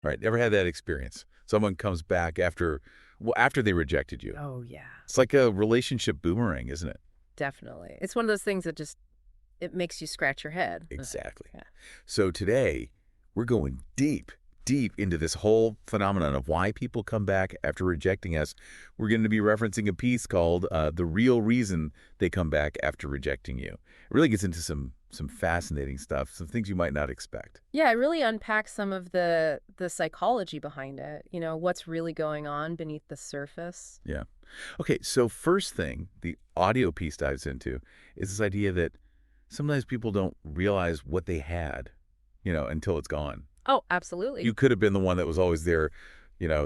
Right. Ever had that experience? Someone comes back after, well, after they rejected you. Oh, yeah. It's like a relationship boomerang, isn't it? Definitely. It's one of those things that just it makes you scratch your head. Ugh. Exactly. Yeah. So today, we're going deep, deep into this whole phenomenon of why people come back after rejecting us. We're going to be referencing a piece called "The Real Reason They Come Back After Rejecting You." It really gets into some fascinating stuff, some things you might not expect. Yeah, it really unpacks some of the psychology behind it. What's really going on beneath the surface. Yeah. Okay, so first thing the audio piece dives into is this idea that sometimes people don't realize what they had, until it's gone. Oh, absolutely. You could have been the one that was always there,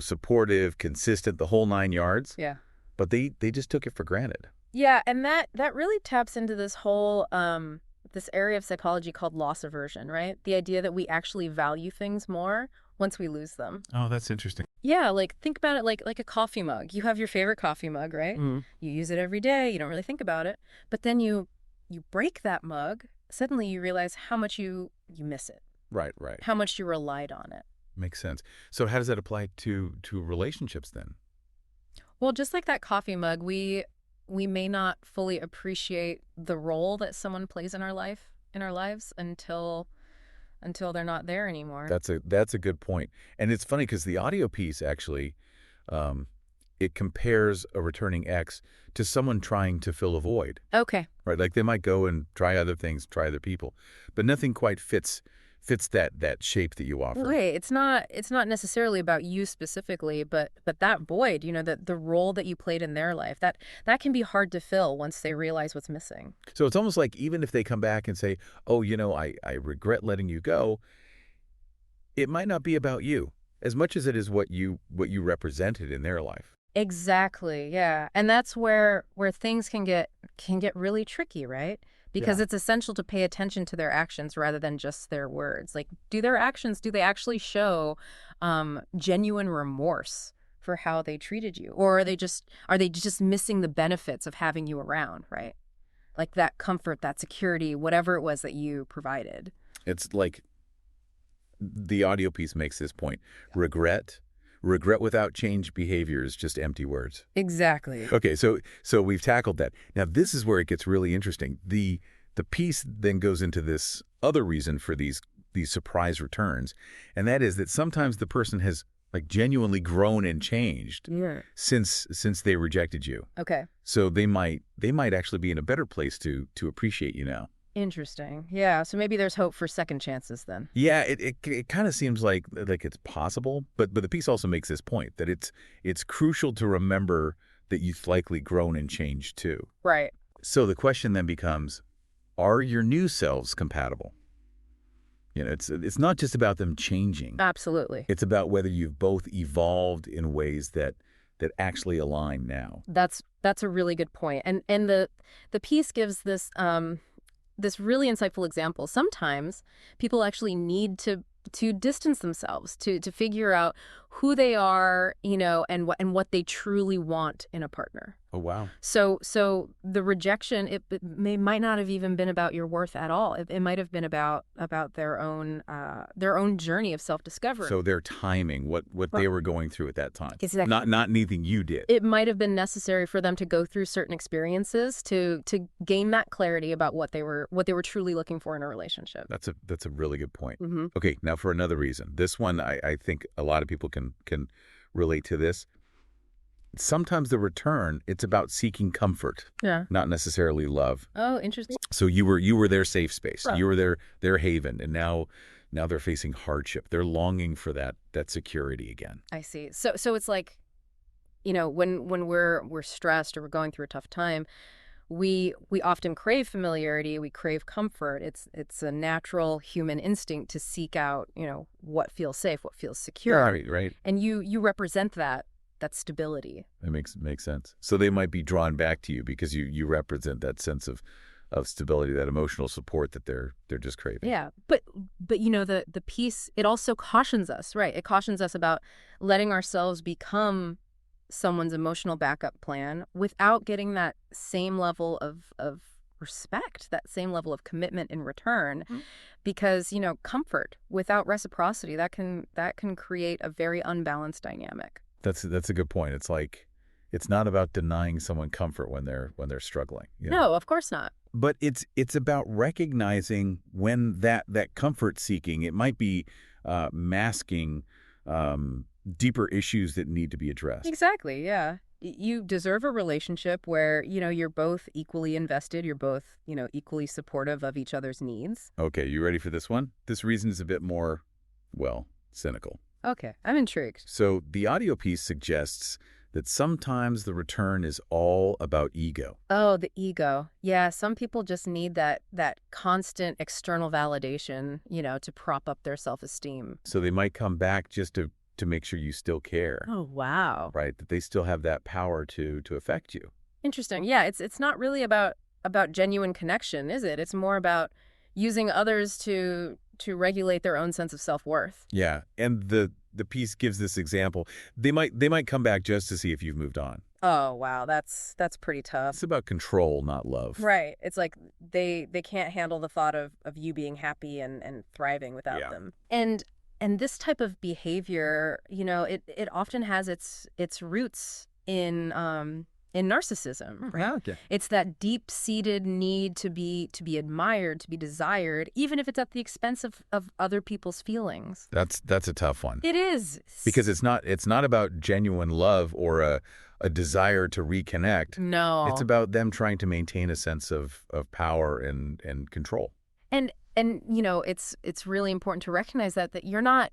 supportive, consistent, the whole nine yards, Yeah. but they just took it for granted. Yeah, and that really taps into this whole this area of psychology called loss aversion, right? The idea that we actually value things more once we lose them. Oh, that's interesting. Yeah, like think about it like a coffee mug. You have your favorite coffee mug, right? Mhm. You use it every day, you don't really think about it. But then you break that mug, suddenly you realize how much you miss it, Right, right. how much you relied on it. Makes sense. So how does that apply to relationships then? Well, just like that coffee mug, we may not fully appreciate the role that someone plays in our lives until they're not there anymore. That's a good point. And it's funny because the audio piece actually um, it compares a returning ex to someone trying to fill a void. Okay. Right, like they might go and try other things, try other people, but nothing quite fits that shape that you offer. Wait, it's not necessarily about you specifically, but that void, the role that you played in their life, that can be hard to fill once they realize what's missing. So it's almost like even if they come back and say, "Oh, I regret letting you go," it might not be about you as much as it is what you represented in their life. Exactly. Yeah. And that's where things can get really tricky, right? Because Yeah. it's essential to pay attention to their actions rather than just their words. Like, do they actually show genuine remorse for how they treated you? Or are they just missing the benefits of having you around, right? Like that comfort, that security, whatever it was that you provided. It's like the audio piece makes this point. Regret without change behavior is just empty words. Exactly. Okay, so we've tackled that. Now this is where it gets really interesting. The piece then goes into this other reason for these surprise returns, and that is that sometimes the person has like genuinely grown and changed Yeah. since they rejected you. Okay. So they might actually be in a better place to appreciate you now. Interesting. Yeah. So maybe there's hope for second chances then. Yeah, it kind of seems like it's possible, but the piece also makes this point that it's crucial to remember that you've likely grown and changed too. Right. So the question then becomes, are your new selves compatible? It's not just about them changing. Absolutely. It's about whether you've both evolved in ways that actually align now. That's a really good point. And the piece gives this really insightful example. Sometimes people actually need to distance themselves to figure out who they are, and what they truly want in a partner. Oh wow. So the rejection, it might not have even been about your worth at all. It might have been about their own journey of self-discovery. So their timing, what they were going through at that time. Exactly. Not anything you did. It might have been necessary for them to go through certain experiences to gain that clarity about what they were truly looking for in a relationship. That's a really good point. Hmm. Okay, now for another reason. This one I think a lot of people can relate to this. Sometimes the return, it's about seeking comfort, Yeah. not necessarily love. Oh, interesting. So you were their safe space. Right. You were their haven, and now they're facing hardship. They're longing for that security again. I see. So it's like, when we're stressed or we're going through a tough time, we often crave familiarity, we crave comfort. It's a natural human instinct to seek out, what feels safe, what feels secure. Right, right. And you represent that stability. It makes sense. So they might be drawn back to you because you represent that sense of stability, that emotional support that they're just craving. Yeah. But the piece, it also cautions us, right? It cautions us about letting ourselves become someone's emotional backup plan without getting that same level of respect, that same level of commitment in return. Because, comfort without reciprocity, that can create a very unbalanced dynamic. That's a good point. It's like it's not about denying someone comfort when they're struggling. No, of course not. But it's about recognizing when that comfort seeking, it might be masking deeper issues that need to be addressed. Exactly, yeah. You deserve a relationship where, you're both equally invested, you're both, equally supportive of each other's needs. Okay, you ready for this one? This reason is a bit more, well, cynical. Okay, I'm intrigued. So the audio piece suggests that sometimes the return is all about ego. Oh, the ego. Yeah, some people just need that constant external validation, to prop up their self-esteem. So they might come back just to make sure you still care. Oh, wow. Right? That they still have that power to affect you. Interesting. Yeah, it's not really about genuine connection, is it? It's more about using others to regulate their own sense of self-worth. Yeah, and the piece gives this example. They might come back just to see if you've moved on. Oh, wow, that's pretty tough. It's about control, not love. Right. It's like they can't handle the thought of you being happy and thriving without them. And this type of behavior, it often has its roots in narcissism, right? Okay. It's that deep-seated need to be admired, to be desired, even if it's at the expense of other people's feelings. That's a tough one. It is. Because it's not about genuine love or a desire to reconnect. No. It's about them trying to maintain a sense of power and control. And it's really important to recognize that you're not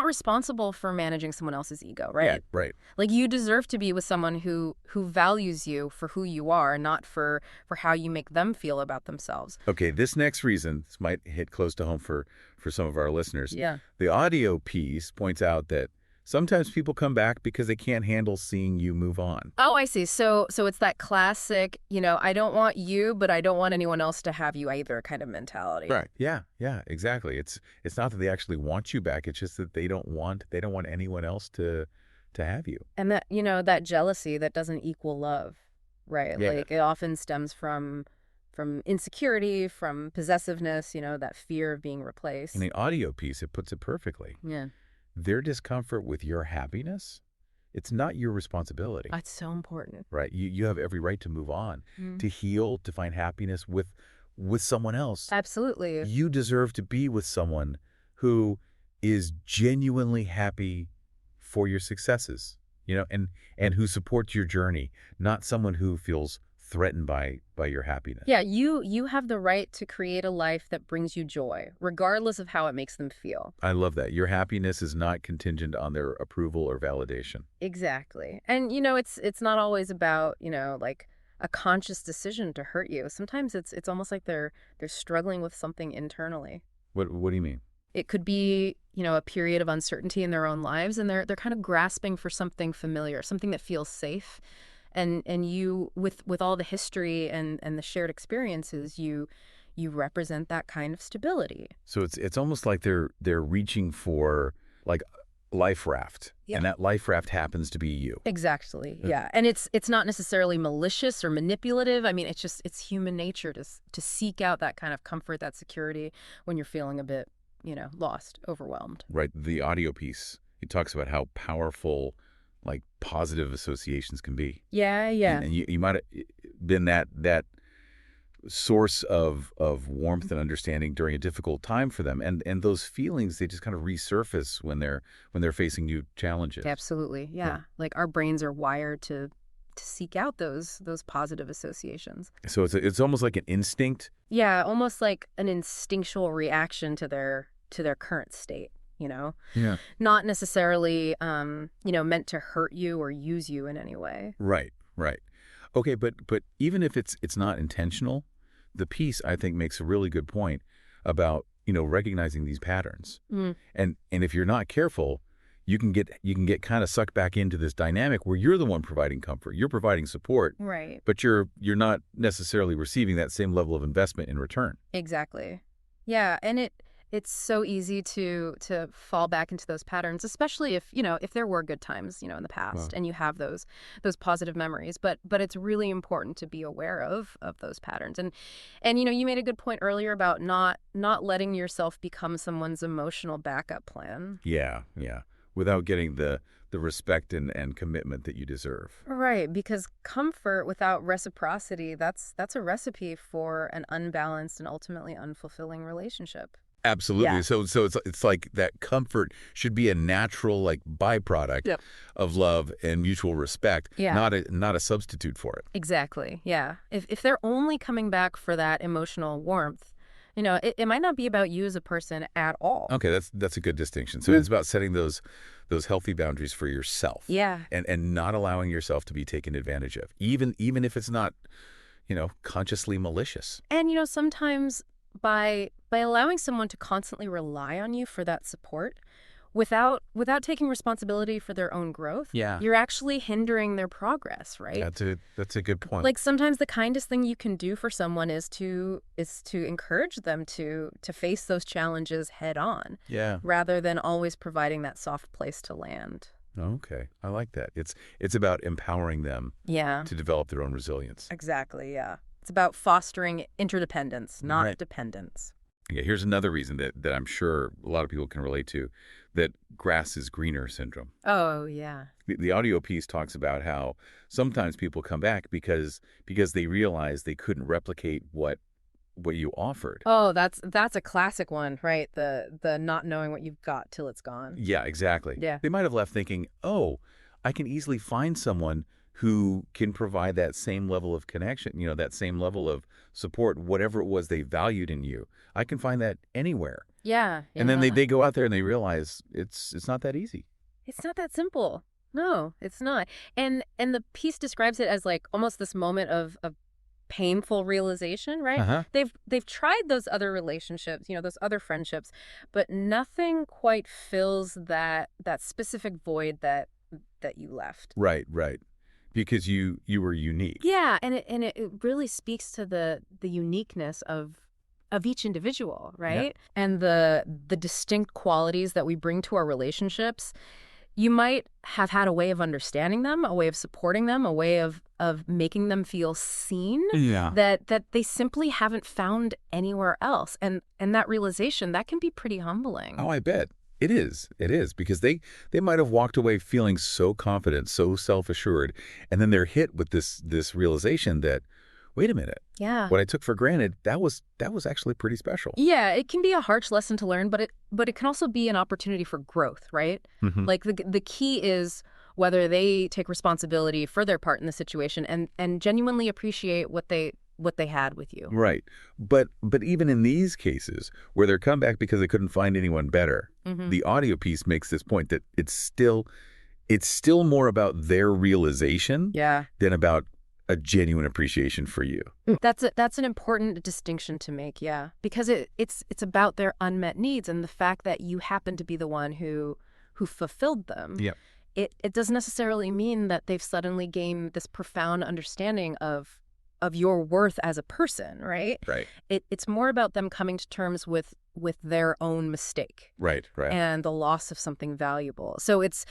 responsible for managing someone else's ego, right? Yeah, right. Like you deserve to be with someone who values you for who you are, not for how you make them feel about themselves. Okay, this next reason, this might hit close to home for some of our listeners. Yeah. The audio piece points out that sometimes people come back because they can't handle seeing you move on. Oh, I see. So it's that classic, I don't want you, but I don't want anyone else to have you either kind of mentality. Right. Yeah, exactly. It's not that they actually want you back. It's just that they don't want anyone else to have you. And that, that jealousy that doesn't equal love, right? Yeah. Like it often stems from insecurity, from possessiveness, that fear of being replaced. In the audio piece, it puts it perfectly. Yeah. Their discomfort with your happiness, it's not your responsibility. That's so important. Right. You have every right to move on, to heal, to find happiness with someone else. Absolutely. You deserve to be with someone who is genuinely happy for your successes, and who supports your journey, not someone who feels threatened by your happiness. Yeah, you have the right to create a life that brings you joy, regardless of how it makes them feel. I love that. Your happiness is not contingent on their approval or validation. Exactly. And it's not always about, like a conscious decision to hurt you. Sometimes it's almost like they're struggling with something internally. What do you mean? It could be, a period of uncertainty in their own lives, and they're kind of grasping for something familiar, something that feels safe. And you, with all the history and the shared experiences, you represent that kind of stability. So it's almost like they're reaching for like life raft, and that life raft happens to be you. Exactly. Yeah. And it's not necessarily malicious or manipulative. I mean, it's human nature to seek out that kind of comfort, that security when you're feeling a bit, lost, overwhelmed. Right. The audio piece, it talks about how powerful like positive associations can be. Yeah. And you might have been that source of warmth and understanding during a difficult time for them. And those feelings, they just kind of resurface when they're facing new challenges. Absolutely. Yeah. Like our brains are wired to seek out those positive associations. So it's almost like an instinct. Yeah, almost like an instinctual reaction to their current state. Yeah. Not necessarily, meant to hurt you or use you in any way. Right. Okay, but even if it's not intentional, the piece I think makes a really good point about recognizing these patterns. And if you're not careful, you can get kind of sucked back into this dynamic where you're the one providing comfort, you're providing support, right? But you're not necessarily receiving that same level of investment in return. Exactly. Yeah, and It's so easy to fall back into those patterns, especially if, if there were good times, in the Wow. past and you have those positive memories. But it's really important to be aware of those patterns. And you made a good point earlier about not letting yourself become someone's emotional backup plan. Yeah, yeah. Without getting the respect and commitment that you deserve. Right, because comfort without reciprocity, that's a recipe for an unbalanced and ultimately unfulfilling relationship. Absolutely. Yeah. So it's like that comfort should be a natural like byproduct Yep. of love and mutual respect, Yeah. not a substitute for it. Exactly. Yeah. If they're only coming back for that emotional warmth, it might not be about you as a person at all. Okay, that's a good distinction. So Mm. it's about setting those healthy boundaries for yourself. Yeah. And not allowing yourself to be taken advantage of, even if it's not, consciously malicious. And sometimes by allowing someone to constantly rely on you for that support without taking responsibility for their own growth, Yeah. you're actually hindering their progress, right? That's a good point. Like sometimes the kindest thing you can do for someone is to encourage them to face those challenges head on Yeah. rather than always providing that soft place to land. Okay. I like that. It's about empowering them Yeah, to develop their own resilience. exactly. Yeah. It's about fostering interdependence, not Right. dependence. Yeah, here's another reason that I'm sure a lot of people can relate to, that grass is greener syndrome. Oh, yeah. The audio piece talks about how sometimes people come back because they realize they couldn't replicate what you offered. Oh, that's a classic one, right? The not knowing what you've got till it's gone. Yeah, exactly. Yeah. They might have left thinking, oh, I can easily find someone who can provide that same level of connection, that same level of support, whatever it was they valued in you. I can find that anywhere. Yeah. And then yeah. they go out there and they realize it's not that easy. It's not that simple. No, it's not. And the piece describes it as like almost this moment of painful realization, right? Uh-huh. They've tried those other relationships, those other friendships, but nothing quite fills that specific void that you left. Right, right. Because you were unique. Yeah, and it really speaks to the uniqueness of each individual, right? And the distinct qualities that we bring to our relationships. You might have had a way of understanding them, a way of supporting them, a way of making them feel seen Yeah. that they simply haven't found anywhere else. And that realization, that can be pretty humbling. Oh, I bet. It is. It is. Because they might have walked away feeling so confident, so self-assured, and then they're hit with this realization that, wait a minute, Yeah. what I took for granted, that was actually pretty special. Yeah, it can be a harsh lesson to learn, but it can also be an opportunity for growth, right? Mhm. Like the key is whether they take responsibility for their part in the situation and genuinely appreciate what they had with you. Right. But even in these cases where they're come back because they couldn't find anyone better, Mhm. the audio piece makes this point that it's still more about their realization Yeah. than about a genuine appreciation for you. That's an important distinction to make, yeah, because it's about their unmet needs and the fact that you happen to be the one who fulfilled them. Yep. It doesn't necessarily mean that they've suddenly gained this profound understanding of your worth as a person, right? Right. It's more about them coming to terms with their own mistake Right. Right. and the loss of something valuable. So it's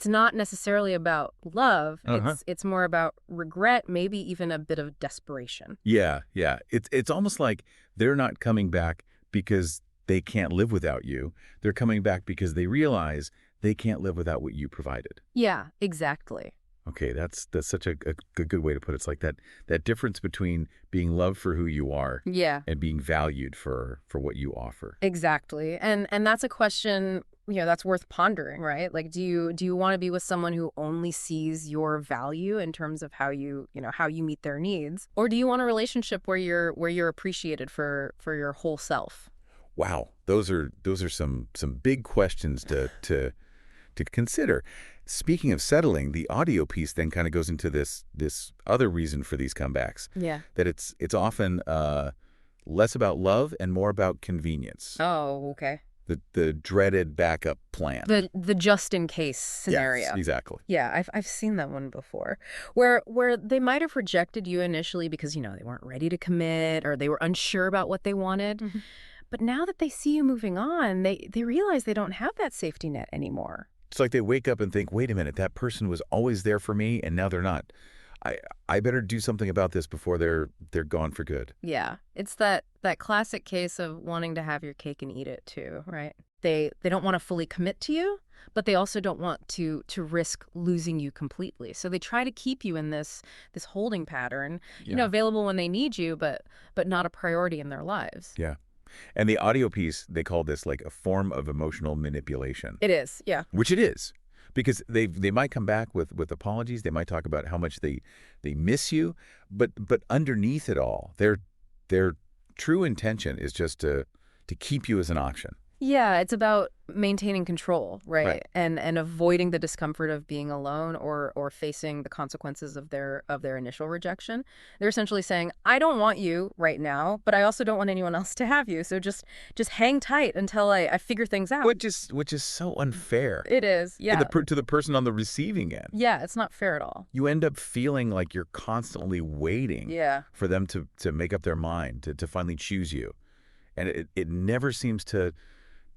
not necessarily about love. Uh-huh. It's more about regret, maybe even a bit of desperation. Yeah. Yeah. It's almost like they're not coming back because they can't live without you. They're coming back because they realize they can't live without what you provided. Yeah, exactly. Okay, that's such a good way to put it. It's like that difference between being loved for who you are Yeah, and being valued for what you offer. exactly. And that's a question, that's worth pondering, right? Like, do you want to be with someone who only sees your value in terms of how you meet their needs, or do you want a relationship where you're appreciated for your whole self? Wow, those are some big questions to consider. Speaking of settling, the audio piece then kind of goes into this other reason for these comebacks, Yeah. that it's often less about love and more about convenience. Oh, okay. The dreaded backup plan. The just in case scenario. Yes, exactly. Yeah, I've seen that one before, where they might have rejected you initially because they weren't ready to commit or they were unsure about what they wanted. But now that they see you moving on, they realize they don't have that safety net anymore. It's like they wake up and think, wait a minute, that person was always there for me, and now they're not. I better do something about this before they're gone for good. Yeah, it's that classic case of wanting to have your cake and eat it too, right? They don't want to fully commit to you, but they also don't want to risk losing you completely. So they try to keep you in this holding pattern, available when they need you, but not a priority in their lives. Yeah. And the audio piece, they call this like a form of emotional manipulation. It is, yeah. Which it is. Because they might come back with apologies. They might talk about how much they miss you, but underneath it all, their true intention is just to keep you as an option. Yeah, it's about maintaining control, right? And avoiding the discomfort of being alone or facing the consequences of their initial rejection. They're essentially saying, I don't want you right now, but I also don't want anyone else to have you. So just hang tight until I figure things out. Which is so unfair. It is, yeah. To the person on the receiving end. Yeah, it's not fair at all. You end up feeling like you're constantly waiting for them to make up their mind, to finally choose you. And it never seems to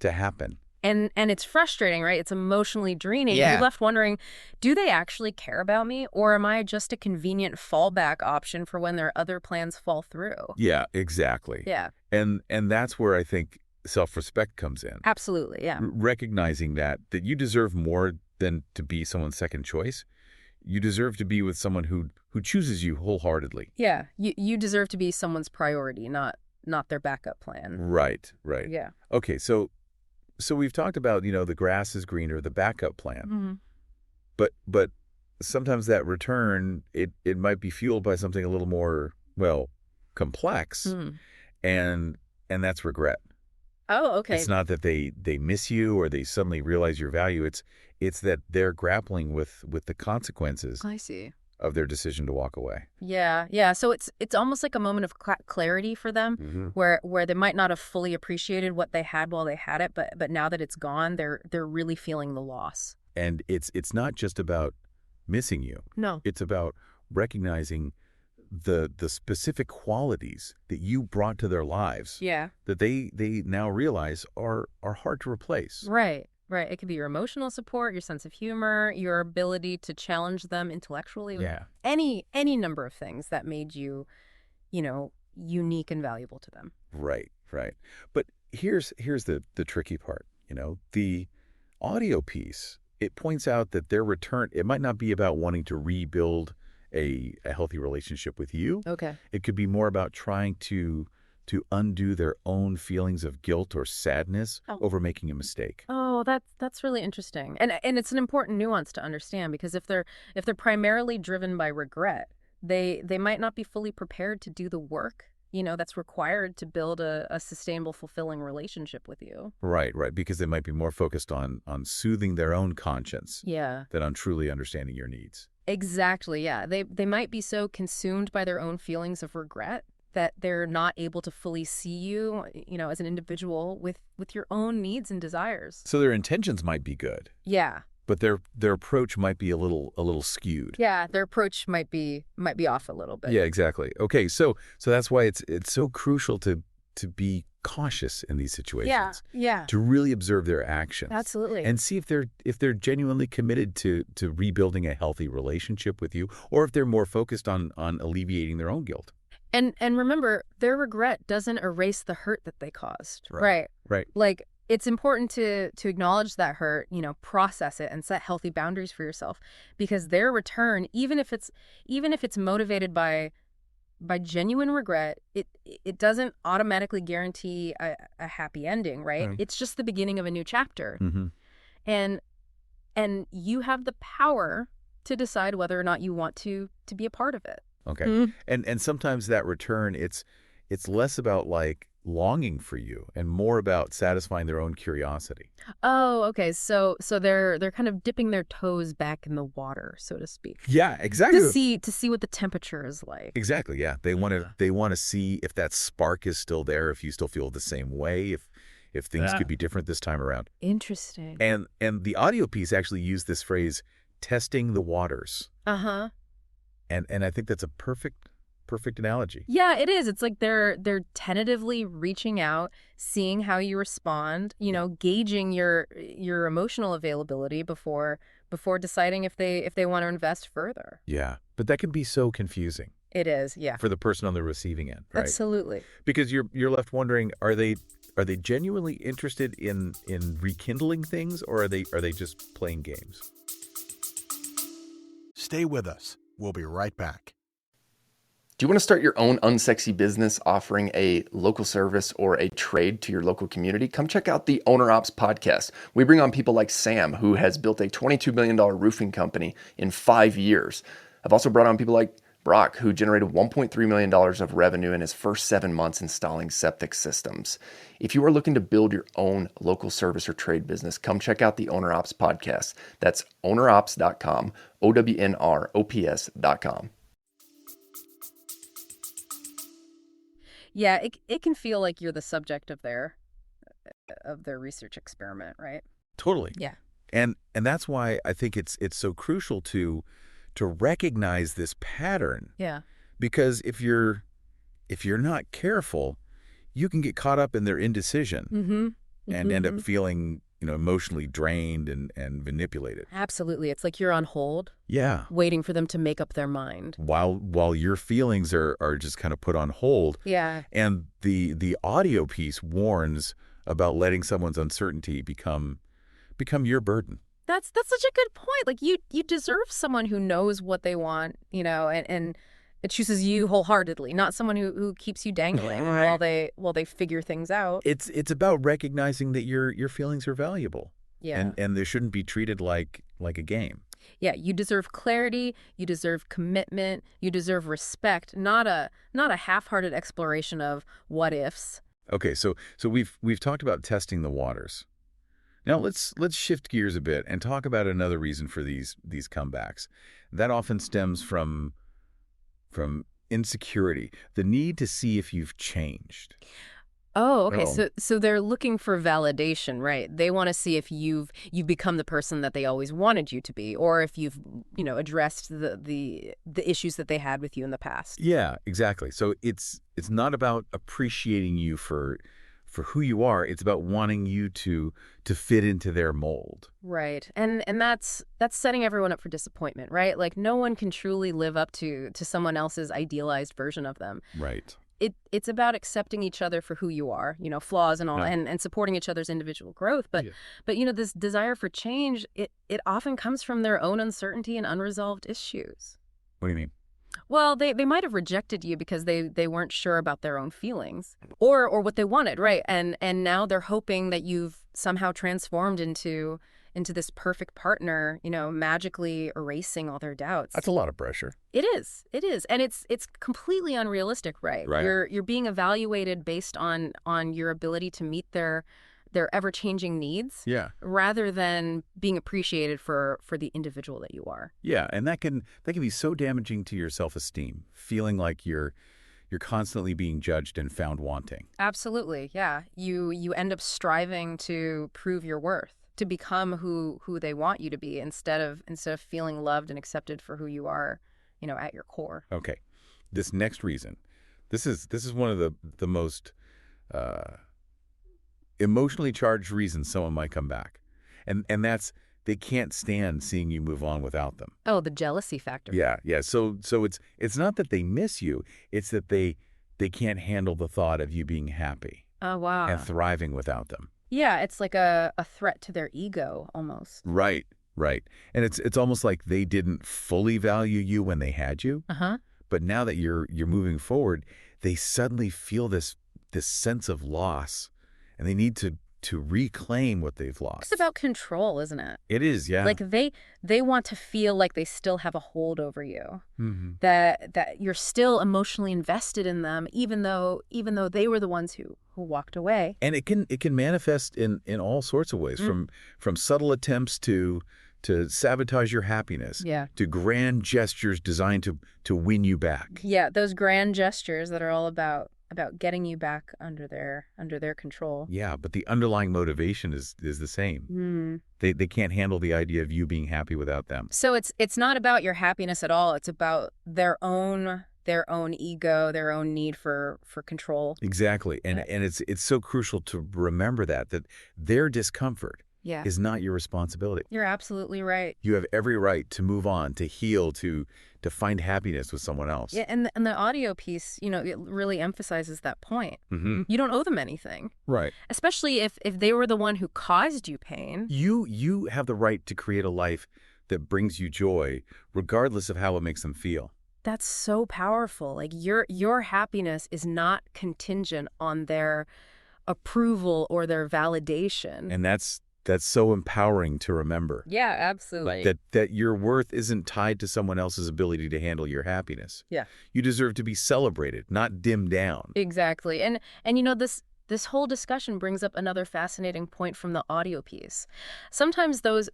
happen. And it's frustrating, right? It's emotionally draining. Yeah. You're left wondering, do they actually care about me, or am I just a convenient fallback option for when their other plans fall through? Yeah, exactly. Yeah. And that's where I think self-respect comes in. Absolutely, yeah. Recognizing that you deserve more than to be someone's second choice. You deserve to be with someone who chooses you wholeheartedly. Yeah, you deserve to be someone's priority, not their backup plan. Right. Yeah. Okay, so we've talked about, the grass is greener, the backup plan. Mm-hmm. But sometimes that return, it might be fueled by something a little more, complex. And that's regret. Oh, okay. It's not that they miss you or they suddenly realize your value. It's that they're grappling with the consequences I see. of their decision to walk away. Yeah. So it's almost like a moment of clarity for them, where they might not have fully appreciated what they had while they had it, but now that it's gone, they're really feeling the loss. And it's not just about missing you. No. It's about recognizing the specific qualities that you brought to their lives. Yeah. That they now realize are hard to replace. Right. It could be your emotional support, your sense of humor, your ability to challenge them intellectually. Yeah. Any number of things that made you, unique and valuable to them. Right. But here's the tricky part. The audio piece, it points out that their return, it might not be about wanting to rebuild a healthy relationship with you. Okay. It could be more about trying to undo their own feelings of guilt or sadness over making a mistake. Oh, that's really interesting. And it's an important nuance to understand, because if they're primarily driven by regret, they might not be fully prepared to do the work, that's required to build a sustainable, fulfilling relationship with you. Right, because they might be more focused on soothing their own conscience than on truly understanding your needs. Exactly, yeah. They might be so consumed by their own feelings of regret that they're not able to fully see you, as an individual with your own needs and desires. So their intentions might be good. Yeah. But their approach might be a little skewed. Yeah, their approach might be off a little bit. Yeah, exactly. Okay, so that's why it's so crucial to be cautious in these situations. Yeah. To really observe their actions. Absolutely. And see if they're genuinely committed to rebuilding a healthy relationship with you, or if they're more focused on alleviating their own guilt. And remember, their regret doesn't erase the hurt that they caused. Right. Like, it's important to acknowledge that hurt, process it and set healthy boundaries for yourself, because their return, even if it's motivated by genuine regret, it doesn't automatically guarantee a happy ending, right? It's just the beginning of a new chapter. And you have the power to decide whether or not you want to be a part of it. Okay. And sometimes that return, it's less about like longing for you and more about satisfying their own curiosity. Oh, okay. So they're kind of dipping their toes back in the water, so to speak. Yeah, exactly. To see what the temperature is like. Exactly. Yeah. They want to see if that spark is still there, if you still feel the same way, if things could be different this time around. Interesting. And the audio piece actually used this phrase, testing the waters. Uh-huh. And I think that's a perfect perfect analogy. Yeah, it is. It's like they're tentatively reaching out, seeing how you respond, gauging your emotional availability before deciding if they want to invest further. Yeah, but that can be so confusing It is, yeah. for the person on the receiving end, right? Absolutely. Because you're left wondering, are they genuinely interested in rekindling things, or are they just playing games? Stay with us. We'll be right back. Do you want to start your own unsexy business offering a local service or a trade to your local community? Come check out the Owner Ops podcast. We bring on people like Sam, who has built a $22 million roofing company in 5 years. I've also brought on people like Brock, who generated $1.3 million of revenue in his first 7 months installing septic systems. If you are looking to build your own local service or trade business, come check out the Owner Ops podcast. That's ownerops.com, OWNROPS.com. Yeah, it can feel like you're the subject of their research experiment, right? Totally. Yeah. And that's why I think it's so crucial to recognize this pattern. Yeah. Because if you're not careful, you can get caught up in their indecision and end up feeling, emotionally drained and manipulated. Absolutely. It's like you're on hold, Yeah. waiting for them to make up their mind. While your feelings are just kind of put on hold. Yeah. And the audio piece warns about letting someone's uncertainty become your burden. That's such a good point. Like you deserve someone who knows what they want, and it chooses you wholeheartedly, not someone who keeps you dangling while they figure things out. It's about recognizing that your feelings are valuable. Yeah. And they shouldn't be treated like a game. Yeah, you deserve clarity, you deserve commitment, you deserve respect, not a half-hearted exploration of what ifs. Okay, so we've talked about testing the waters. Now let's shift gears a bit and talk about another reason for these comebacks. That often stems from insecurity, the need to see if you've changed. Oh, okay. So they're looking for validation, right? They want to see if you've become the person that they always wanted you to be, or if you've, addressed the issues that they had with you in the past. Yeah, exactly. So it's not about appreciating you for who you are. It's about wanting you to fit into their mold. Right. And that's setting everyone up for disappointment, right? Like no one can truly live up to someone else's idealized version of them. Right. It's about accepting each other for who you are, flaws and all, and supporting each other's individual growth. But this desire for change, it often comes from their own uncertainty and unresolved issues. What do you mean? Well, they might have rejected you because they weren't sure about their own feelings or what they wanted, right? And now they're hoping that you've somehow transformed into this perfect partner, magically erasing all their doubts. That's a lot of pressure. It is. And it's completely unrealistic, right? You're being evaluated based on your ability to meet their ever-changing needs, rather than being appreciated for the individual that you are. Yeah, and that can be so damaging to your self-esteem, feeling like you're constantly being judged and found wanting. Absolutely, yeah. You end up striving to prove your worth, to become who they want you to be, instead of feeling loved and accepted for who you are, at your core. Okay, this next reason, this is one of the most emotionally charged reasons someone might come back, and that's they can't stand seeing you move on without them. Oh, the jealousy factor. Yeah. So it's not that they miss you; it's that they can't handle the thought of you being happy. Oh, wow. And thriving without them. Yeah, it's like a threat to their ego almost. Right. And it's almost like they didn't fully value you when they had you. But now that you're moving forward, they suddenly feel this sense of loss, and they need to reclaim what they've lost. It's about control, isn't it? It is, yeah. Like they want to feel like they still have a hold over you. That you're still emotionally invested in them, even though they were the ones who walked away. And it can manifest in all sorts of ways, from subtle attempts to sabotage your happiness, to grand gestures designed to win you back. Yeah, those grand gestures that are all about getting you back under their control. Yeah, but the underlying motivation is the same. They can't handle the idea of you being happy without them. So it's not about your happiness at all. It's about their own their own ego, their own need for control. Exactly. And it's so crucial to remember that their discomfort Yeah. is not your responsibility. You're absolutely right. You have every right to move on, to heal, to find happiness with someone else. Yeah, and the audio piece, it really emphasizes that point. Mm-hmm. You don't owe them anything, Right. especially if they were the one who caused you pain. You have the right to create a life that brings you joy, regardless of how it makes them feel. That's so powerful. Like your happiness is not contingent on their approval or their validation. And that's so empowering to remember. Yeah, absolutely. That your worth isn't tied to someone else's ability to handle your happiness. Yeah. You deserve to be celebrated, not dimmed down. Exactly. And this whole discussion brings up another fascinating point from the audio piece. Sometimes those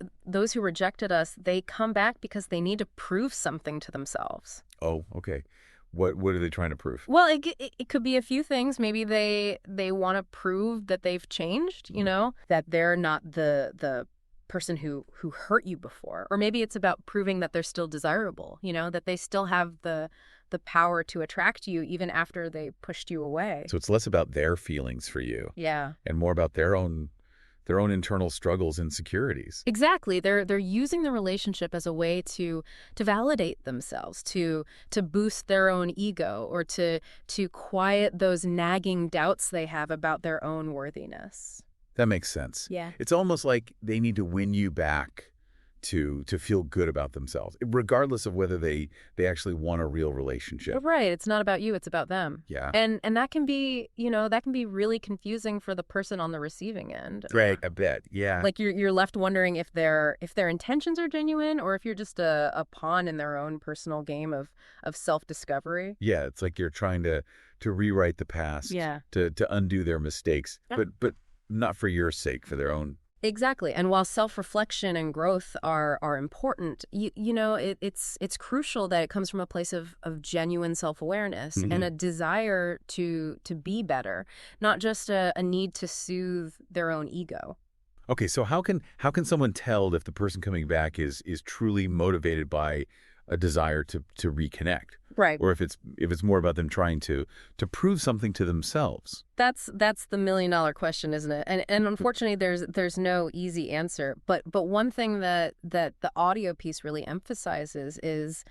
who rejected us, they come back because they need to prove something to themselves. Oh, okay. What are they trying to prove? Well, it could be a few things. Maybe they want to prove that they've changed, that they're not the person who hurt you before. Or maybe it's about proving that they're still desirable, that they still have the power to attract you even after they pushed you away. So it's less about their feelings for you Yeah. and more about their own internal struggles and insecurities. Exactly. They're using the relationship as a way to validate themselves, to boost their own ego, or to quiet those nagging doubts they have about their own worthiness. That makes sense. Yeah. It's almost like they need to win you back to feel good about themselves, regardless of whether they actually want a real relationship. Right. It's not about you, it's about them. Yeah. And that can be, really confusing for the person on the receiving end. Right, I bet. Yeah. Like you're left wondering if their intentions are genuine, or if you're just a pawn in their own personal game of self-discovery. Yeah, it's like you're trying to rewrite the past, Yeah. to undo their mistakes, Yeah. but not for your sake, for their own. Exactly. And while self-reflection and growth are important, it's crucial that it comes from a place of genuine self-awareness Mhm. and a desire to be better, not just a need to soothe their own ego. Okay, so how can someone tell if the person coming back is truly motivated by a desire to reconnect, Right. or if it's more about them trying to prove something to themselves? That's the $1,000,000 question, isn't it? And unfortunately, there's no easy answer. But one thing that the audio piece really emphasizes is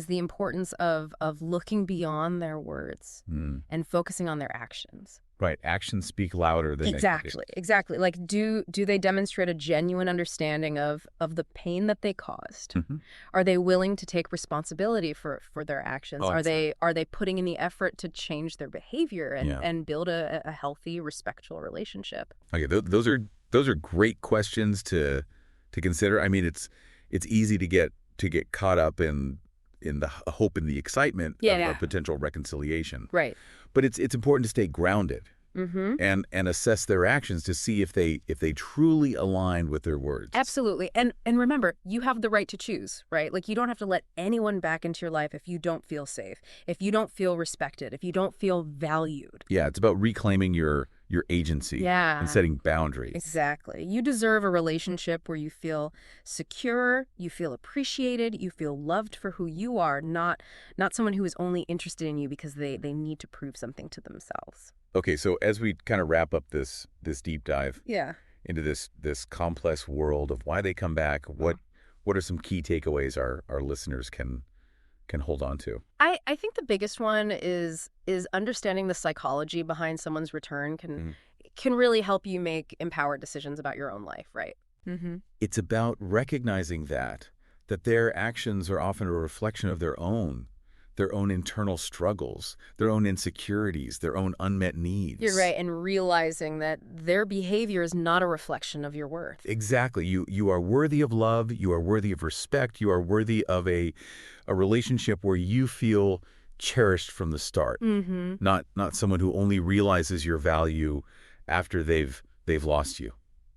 the importance of looking beyond their words and focusing on their actions. Right, actions speak louder than Exactly. Like, do they demonstrate a genuine understanding of the pain that they caused? Mhm. Are they willing to take responsibility for their actions? Oh, Are they putting in the effort to change their behavior Yeah. and build a healthy, respectful relationship? Okay, those are great questions to consider. I mean, it's easy to get caught up in the hope and the excitement of a potential reconciliation. Right. But it's important to stay grounded Mm-hmm. and assess their actions to see if they truly align with their words. Absolutely. And remember, you have the right to choose, right? Like, you don't have to let anyone back into your life if you don't feel safe, if you don't feel respected, if you don't feel valued. Yeah, it's about reclaiming your agency Yeah. and setting boundaries. Exactly. You deserve a relationship where you feel secure, you feel appreciated, you feel loved for who you are, not someone who is only interested in you because they need to prove something to themselves. Okay, so as we kind of wrap up this deep dive Yeah. into this complex world of why they come back, what are some key takeaways our listeners can hold on to? I think the biggest one is understanding the psychology behind someone's return can really help you make empowered decisions about your own life, right? Mm-hmm. It's about recognizing that their actions are often a reflection of their own internal struggles, their own insecurities, their own unmet needs. You're right, and realizing that their behavior is not a reflection of your worth. Exactly. You are worthy of love, you are worthy of respect, you are worthy of a relationship where you feel cherished from the start. Mm-hmm. Not someone who only realizes your value after they've lost you.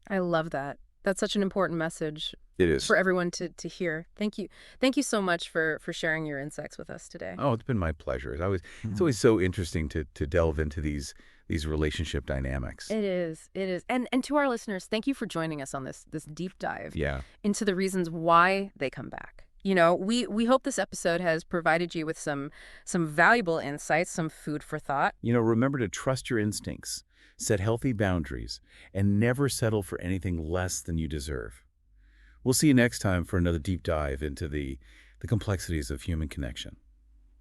I love that. That's such an important message It is. for everyone to hear. Thank you. Thank you so much for sharing your insights with us today. Oh, it's been my pleasure. It's always so interesting to delve into these relationship dynamics. It is. And to our listeners, thank you for joining us on this deep dive Yeah. into the reasons why they come back. We hope this episode has provided you with some valuable insights, some food for thought. Remember to trust your instincts, set healthy boundaries, and never settle for anything less than you deserve. We'll see you next time for another deep dive into the complexities of human connection.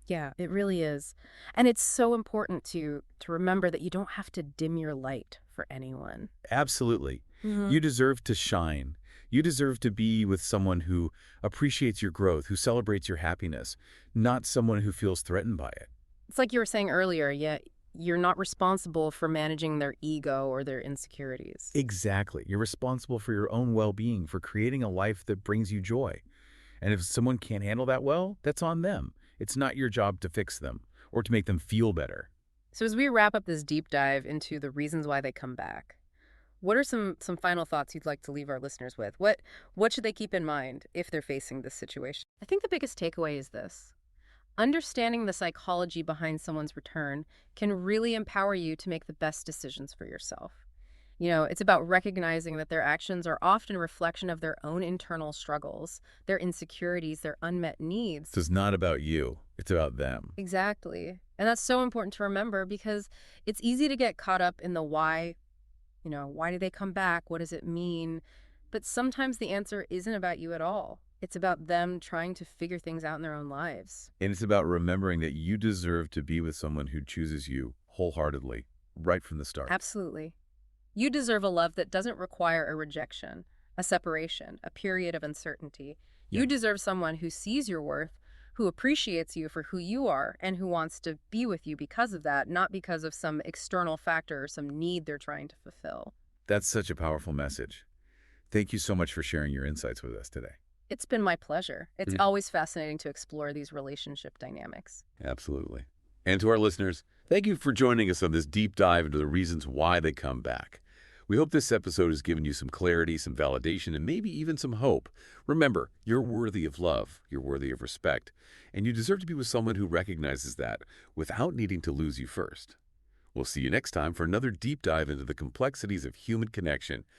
Yeah, it really is. And it's so important to remember that you don't have to dim your light for anyone. Absolutely. Mhm. You deserve to shine. You deserve to be with someone who appreciates your growth, who celebrates your happiness, not someone who feels threatened by it. It's like you were saying earlier, yeah, you're not responsible for managing their ego or their insecurities. Exactly. You're responsible for your own well-being, for creating a life that brings you joy. And if someone can't handle that well, that's on them. It's not your job to fix them or to make them feel better. So as we wrap up this deep dive into the reasons why they come back, what are some final thoughts you'd like to leave our listeners with? What should they keep in mind if they're facing this situation? I think the biggest takeaway is this. Understanding the psychology behind someone's return can really empower you to make the best decisions for yourself. It's about recognizing that their actions are often a reflection of their own internal struggles, their insecurities, their unmet needs. It's not about you. It's about them. Exactly. And that's so important to remember because it's easy to get caught up in the why. Why do they come back? What does it mean? But sometimes the answer isn't about you at all. It's about them trying to figure things out in their own lives. And it's about remembering that you deserve to be with someone who chooses you wholeheartedly, right from the start. Absolutely. You deserve a love that doesn't require a rejection, a separation, a period of uncertainty. Yeah. You deserve someone who sees your worth, who appreciates you for who you are, and who wants to be with you because of that, not because of some external factor or some need they're trying to fulfill. That's such a powerful message. Thank you so much for sharing your insights with us today. It's been my pleasure. It's always fascinating to explore these relationship dynamics. Absolutely. And to our listeners, thank you for joining us on this deep dive into the reasons why they come back. We hope this episode has given you some clarity, some validation, and maybe even some hope. Remember, you're worthy of love, you're worthy of respect, and you deserve to be with someone who recognizes that without needing to lose you first. We'll see you next time for another deep dive into the complexities of human connection